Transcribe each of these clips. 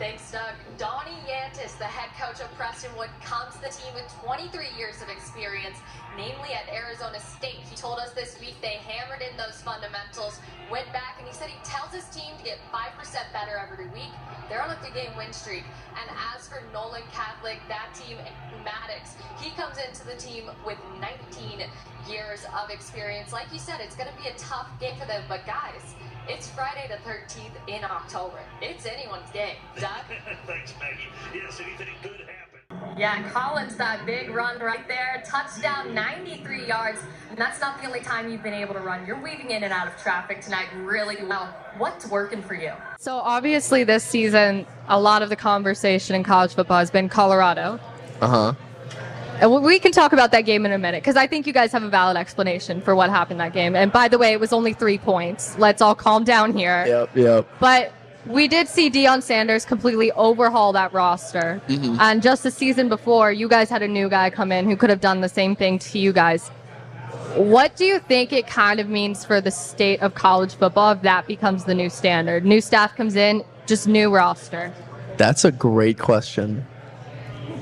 Thanks, Doug. Donnie Yantis, the head coach of Prestonwood, comes to the team with 23 years of experience, namely at Arizona State. He told us this week they hammered in those fundamentals, went back, and he said he tells his team to get 5% better every week. They're on a 3-game win streak. And as for Nolan Catholic, that team, Maddox, he comes into the team with 19 years of experience. Like you said, it's going to be a tough game for them, but guys, it's Friday the 13th in October. It's anyone's game. Doug? Thanks, Maggie. Yes, anything could happen. Yeah, Collins, that big run right there. Touchdown, 93 yards. And that's not the only time you've been able to run. You're weaving in and out of traffic tonight really well. What's working for you? So obviously this season, a lot of the conversation in college football has been Colorado. Uh-huh. And we can talk about that game in a minute, because I think you guys have a valid explanation for what happened in that game. And by the way, it was only 3 points. Let's all calm down here. Yep. But we did see Deion Sanders completely overhaul that roster. Mm-hmm. And just the season before, you guys had a new guy come in who could have done the same thing to you guys. What do you think it kind of means for the state of college football if that becomes the new standard? New staff comes in, just new roster. That's a great question.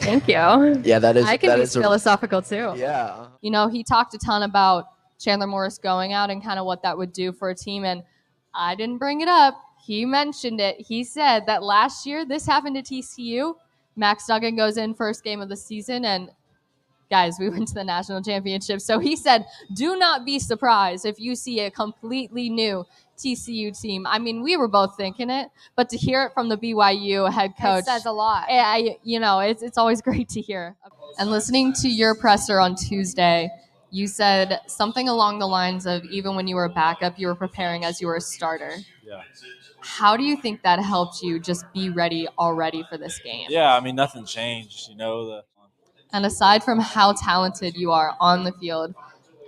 Thank you. Yeah, that is. I can that be is philosophical too. Yeah. You know, he talked a ton about Chandler Morris going out and kind of what that would do for a team. And I didn't bring it up. He mentioned it. He said that last year this happened to TCU. Max Duggan goes in first game of the season, and guys, we went to the national championship. So he said, do not be surprised if you see a completely new TCU team. I mean, we were both thinking it, but to hear it from the BYU head coach, it says a lot. It's always great to hear. And listening to your presser on Tuesday, you said something along the lines of even when you were a backup, you were preparing as you were a starter. Yeah. How do you think that helped you just be ready already for this game? Yeah, I mean, nothing changed, And aside from how talented you are on the field,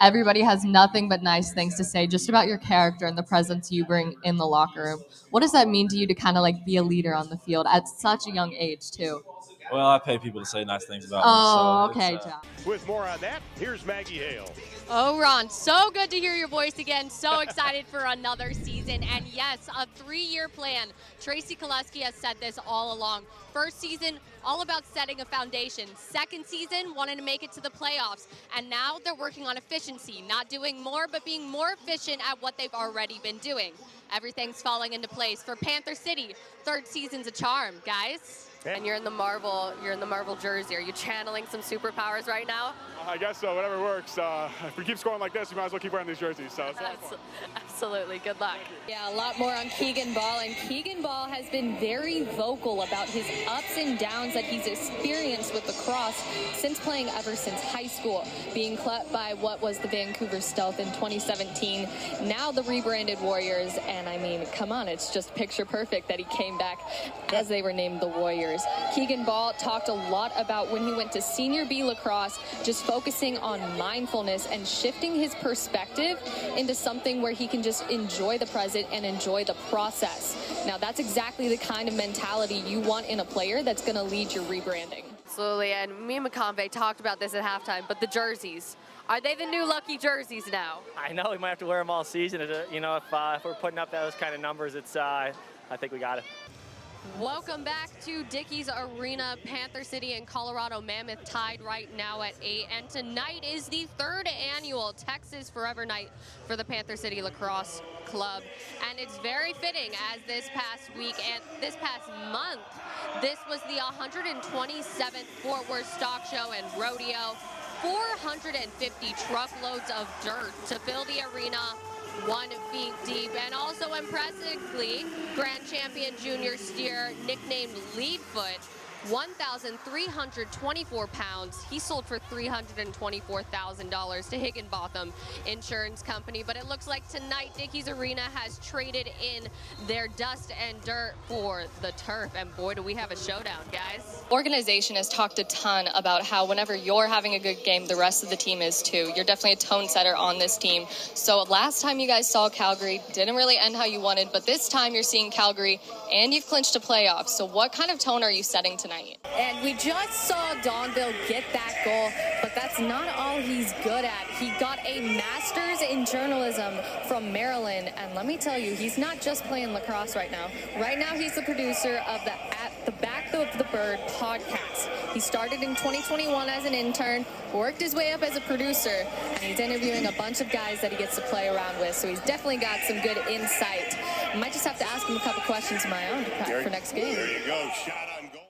everybody has nothing but nice things to say just about your character and the presence you bring in the locker room. What does that mean to you to kind of like be a leader on the field at such a young age too? Well, I pay people to say nice things about me. So okay, John. With more on that, here's Maggie Hale. Oh, Ron, so good to hear your voice again. So excited for another season. And yes, a 3-year plan. Tracy Koleski has said this all along. First season, all about setting a foundation. Second season, wanting to make it to the playoffs. And now they're working on efficiency, not doing more, but being more efficient at what they've already been doing. Everything's falling into place for Panther City. Third season's a charm, guys. And you're in the Marvel jersey. Are you channeling some superpowers right now? I guess so. Whatever works. If we keep scoring like this, we might as well keep wearing these jerseys. So absolutely. Good luck. Yeah, a lot more on Keegan Ball. And Keegan Ball has been very vocal about his ups and downs that he's experienced with lacrosse since playing ever since high school. Being cut by what was the Vancouver Stealth in 2017. Now the rebranded Warriors. And I mean, come on, it's just picture perfect that he came back as they were named the Warriors. Keegan Ball talked a lot about when he went to Senior B lacrosse, just focusing on mindfulness and shifting his perspective into something where he can just enjoy the present and enjoy the process. Now, that's exactly the kind of mentality you want in a player that's going to lead your rebranding. Absolutely, and me and McConvey talked about this at halftime, but the jerseys, are they the new lucky jerseys now? I know we might have to wear them all season. If we're putting up those kind of numbers, I think we got it. Welcome back to Dickies Arena. Panther City and Colorado Mammoth tied right now at 8. And tonight is the 3rd annual Texas Forever Night for the Panther City Lacrosse Club. And it's very fitting as this past week and this past month, this was the 127th Fort Worth Stock Show and Rodeo. 450 truckloads of dirt to fill the arena 1 feet deep. And also impressively, Grand Champion Junior Steer, nicknamed Leadfoot, 1,324 pounds. He sold for $324,000 to Higginbotham Insurance Company. But it looks like tonight Dickies Arena has traded in their dust and dirt for the turf. And boy, do we have a showdown, guys. Organization has talked a ton about how whenever you're having a good game, the rest of the team is too. You're definitely a tone setter on this team. So last time you guys saw Calgary, didn't really end how you wanted, but this time you're seeing Calgary and you've clinched a playoff. So what kind of tone are you setting tonight? tonight. And we just saw Donville get that goal, but that's not all he's good at. He got a master's in journalism from Maryland, and let me tell you, he's not just playing lacrosse right now. Right now, he's the producer of the At the Back of the Bird podcast. He started in 2021 as an intern, worked his way up as a producer, and he's interviewing a bunch of guys that he gets to play around with, so he's definitely got some good insight. I might just have to ask him a couple questions of my own for next game. There you go. Shot on